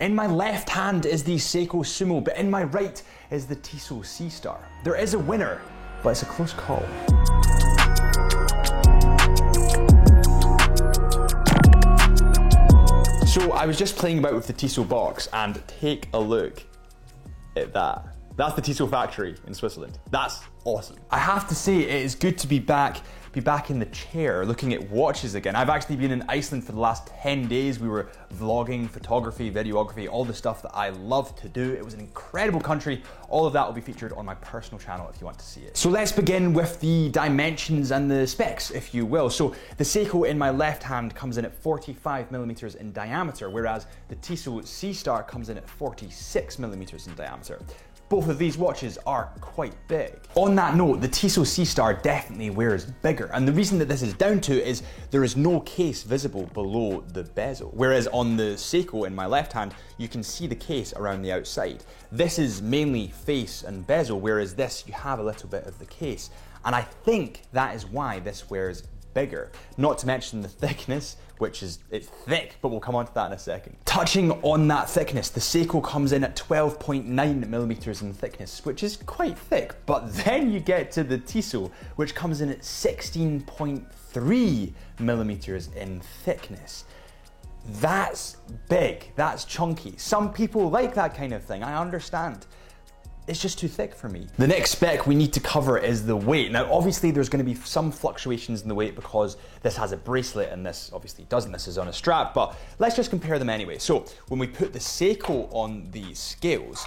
In my left hand is the Seiko Sumo, but in my right is the Tissot Seastar. There is a winner, but it's a close call. So I was just playing about with the Tissot box, and take a look at that. That's the Tissot factory in Switzerland. That's awesome. I have to say, it is good to be back in the chair looking at watches again. I've actually been in Iceland for the last 10 days. We were vlogging, photography, videography, all the stuff that I love to do. It was an incredible country. All of that will be featured on my personal channel if you want to see it. So let's begin with the dimensions and the specs, if you will. So the Seiko in my left hand comes in at 45 millimeters in diameter, whereas the Tissot Seastar comes in at 46 millimeters in diameter. Both of these watches are quite big. On that note, the Tissot Seastar definitely wears bigger, and the reason that this is down to is there is no case visible below the bezel, whereas on the Seiko in my left hand, you can see the case around the outside. This is mainly face and bezel, whereas this, you have a little bit of the case, and I think that is why this wears bigger. Not to mention the thickness, it's thick, but we'll come on to that in a second. Touching on that thickness, the Seiko comes in at 12.9 millimeters in thickness, which is quite thick, but then you get to the Tissot, which comes in at 16.3 millimeters in thickness. That's big, that's chunky. Some people like that kind of thing, I understand. It's just too thick for me. The next spec we need to cover is the weight. Now, obviously there's gonna be some fluctuations in the weight because this has a bracelet and this obviously doesn't. This is on a strap, but let's just compare them anyway. So when we put the Seiko on the scales,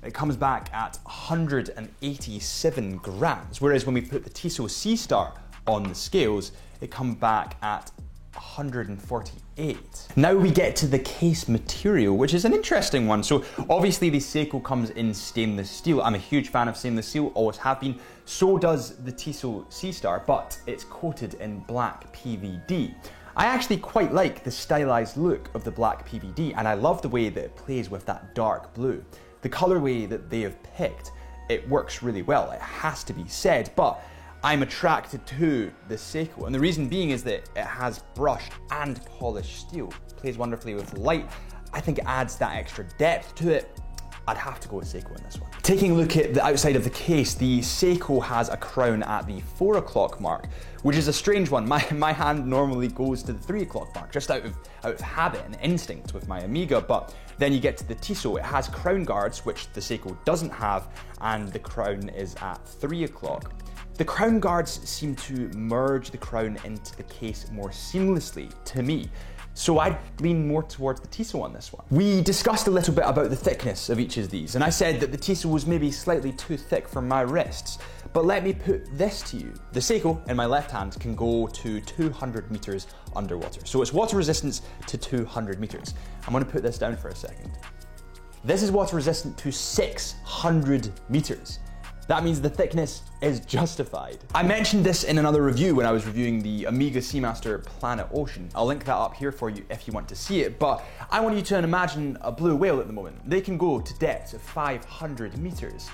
it comes back at 187 grams, whereas when we put the Tissot Seastar on the scales, it comes back at 148. Now we get to the case material, which is an interesting one. So obviously the Seiko comes in stainless steel. I'm a huge fan of stainless steel, always have been. So does the Tissot Seastar, but it's coated in black PVD. I actually quite like the stylized look of the black PVD, and I love the way that it plays with that dark blue. The colorway that they have picked, it works really well, it has to be said, but I'm attracted to the Seiko, and the reason being is that it has brushed and polished steel. It plays wonderfully with light. I think it adds that extra depth to it. I'd have to go with Seiko in this one. Taking a look at the outside of the case, the Seiko has a crown at the 4 o'clock mark, which is a strange one. My hand normally goes to the 3 o'clock mark, just out of habit and instinct with my Amiga, but then you get to the Tissot, it has crown guards, which the Seiko doesn't have, and the crown is at 3 o'clock. The crown guards seem to merge the crown into the case more seamlessly to me, so I'd lean more towards the Tissot on this one. We discussed a little bit about the thickness of each of these, and I said that the Tissot was maybe slightly too thick for my wrists, but let me put this to you. The Seiko in my left hand can go to 200 meters underwater, so it's water resistance to 200 meters. I'm gonna put this down for a second. This is water resistant to 600 meters. That means the thickness is justified. I mentioned this in another review when I was reviewing the Amiga Seamaster Planet Ocean. I'll link that up here for you if you want to see it, but I want you to imagine a blue whale at the moment. They can go to depths of 500 meters.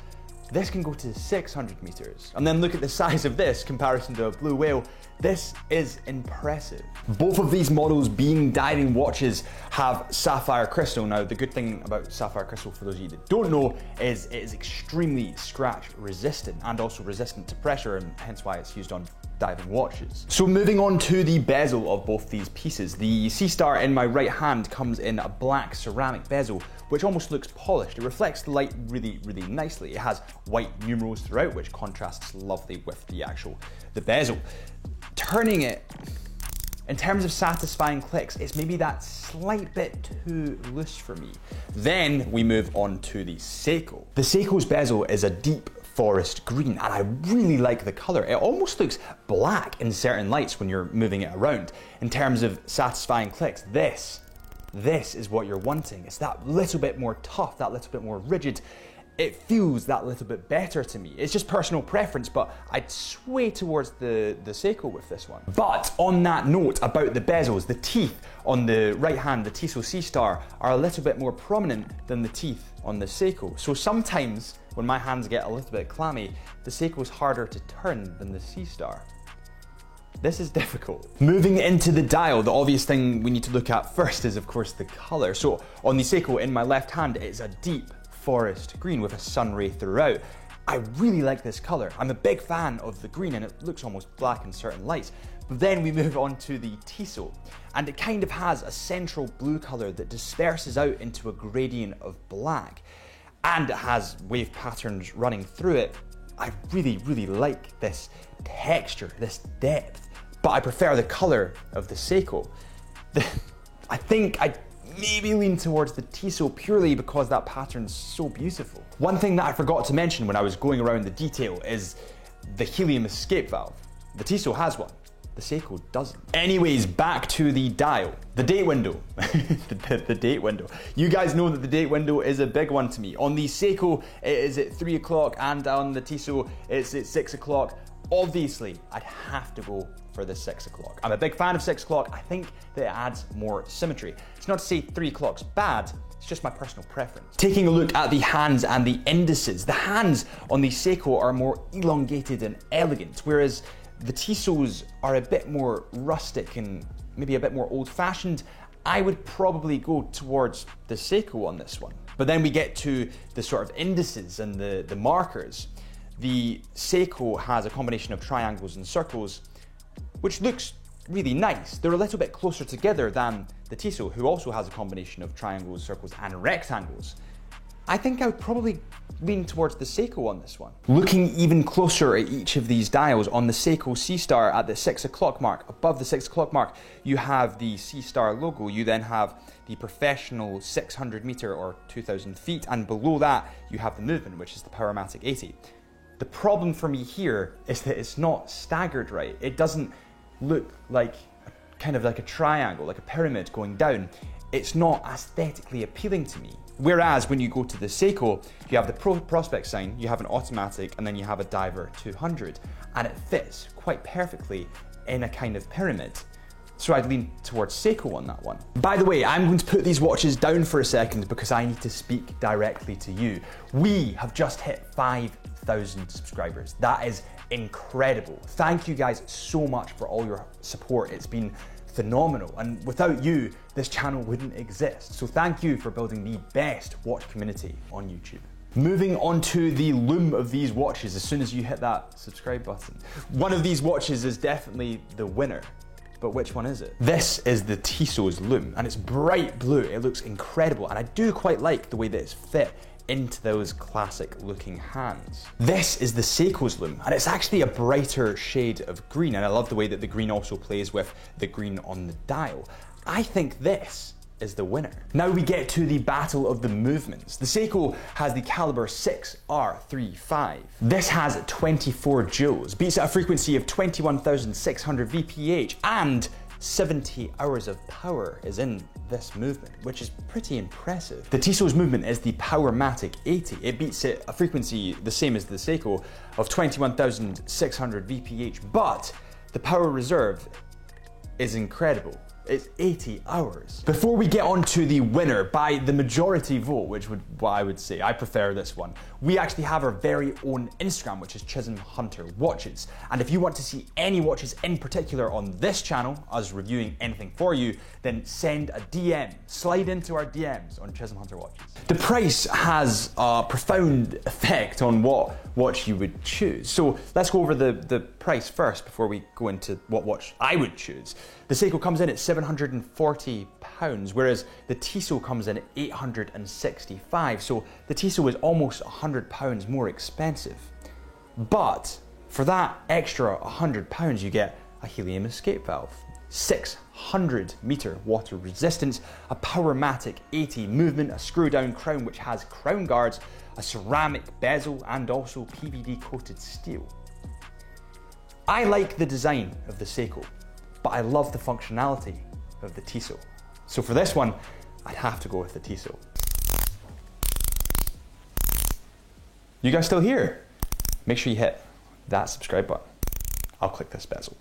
This can go to 600 meters. And then look at the size of this comparison to a blue whale. This is impressive. Both of these models, being diving watches, have sapphire crystal. Now, the good thing about sapphire crystal, for those of you that don't know, is it is extremely scratch resistant and also resistant to pressure, and hence why it's used on diving watches. So moving on to the bezel of both these pieces. The Seastar in my right hand comes in a black ceramic bezel, which almost looks polished. It reflects the light really, really nicely. It has white numerals throughout, which contrasts lovely with the bezel. Turning it, in terms of satisfying clicks, it's maybe that slight bit too loose for me. Then we move on to the Seiko. The Seiko's bezel is a deep forest green, and I really like the color. It almost looks black in certain lights when you're moving it around. In terms of satisfying clicks, this is what you're wanting. It's that little bit more tough, that little bit more rigid. It feels that little bit better to me. It's just personal preference, but I'd sway towards the Seiko with this one. But on that note about the bezels, the teeth on the right hand, the Tissot Seastar, are a little bit more prominent than the teeth on the Seiko. So sometimes when my hands get a little bit clammy, the Seiko's harder to turn than the Seastar. This is difficult. Moving into the dial, the obvious thing we need to look at first is of course the color. So on the Seiko in my left hand, it's a deep forest green with a sun ray throughout. I really like this color. I'm a big fan of the green and it looks almost black in certain lights. But then we move on to the Tissot and it kind of has a central blue color that disperses out into a gradient of black. And it has wave patterns running through it. I really, really like this texture, this depth. But I prefer the color of the Seiko. I think I maybe lean towards the Tissot purely because that pattern's so beautiful. One thing that I forgot to mention when I was going around the detail is the helium escape valve. The Tissot has one, the Seiko doesn't. Anyways, back to the dial. The date window, the date window. You guys know that the date window is a big one to me. On the Seiko, it is at 3 o'clock and on the Tissot, it's at 6 o'clock. Obviously, I'd have to go for the 6 o'clock. I'm a big fan of 6 o'clock. I think that it adds more symmetry. It's not to say 3 o'clock's bad, it's just my personal preference. Taking a look at the hands and the indices, the hands on the Seiko are more elongated and elegant, whereas the Tissots are a bit more rustic and maybe a bit more old-fashioned. I would probably go towards the Seiko on this one. But then we get to the sort of indices and the markers. The Seiko has a combination of triangles and circles, which looks really nice. They're a little bit closer together than the Tissot, who also has a combination of triangles, circles, and rectangles. I think I would probably lean towards the Seiko on this one. Looking even closer at each of these dials, on the Seiko C-Star at the 6 o'clock mark, above the 6 o'clock mark, you have the C-Star logo. You then have the professional 600 meter or 2,000 feet, and below that, you have the movement, which is the Powermatic 80. The problem for me here is that it's not staggered right. It doesn't look like kind of like a triangle, like a pyramid going down. It's not aesthetically appealing to me. Whereas when you go to the Seiko, you have the Prospex sign, you have an automatic, and then you have a Diver 200, and it fits quite perfectly in a kind of pyramid. So I'd lean towards Seiko on that one. By the way, I'm going to put these watches down for a second because I need to speak directly to you. We have just hit 5,000 subscribers. That is incredible. Thank you guys so much for all your support. It's been phenomenal, and without you, this channel wouldn't exist. So thank you for building the best watch community on YouTube. Moving on to the lume of these watches as soon as you hit that subscribe button. One of these watches is definitely the winner. But which one is it? This is the Tissot's lume, and it's bright blue. It looks incredible, and I do quite like the way that it's fit into those classic looking hands. This is the Seiko's lume, and it's actually a brighter shade of green, and I love the way that the green also plays with the green on the dial. I think this is the winner. Now we get to the battle of the movements. The Seiko has the caliber 6R35. This has 24 joules, beats at a frequency of 21,600 VPH, and 70 hours of power is in this movement, which is pretty impressive. The Tissot's movement is the Powermatic 80. It beats at a frequency the same as the Seiko of 21,600 VPH, but the power reserve is incredible. It's 80 hours. Before we get on to the winner by the majority vote, which would what I would say, I prefer this one. We actually have our very own Instagram, which is Chisholm Hunter Watches. And if you want to see any watches in particular on this channel, us reviewing anything for you, then send a DM, slide into our DMs on Chisholm Hunter Watches. The price has a profound effect on what watch you would choose. So let's go over the price first before we go into what watch I would choose. The Seiko comes in at £740, whereas the Tissot comes in at £865. So the Tissot is almost £100 more expensive. But for that extra £100, you get a helium escape valve, 600 meter water resistance, a Powermatic 80 movement, a screw down crown which has crown guards, a ceramic bezel, and also PVD coated steel. I like the design of the Seiko, but I love the functionality of the Tissot. So for this one, I'd have to go with the Tissot. You guys still here? Make sure you hit that subscribe button. I'll click this bezel.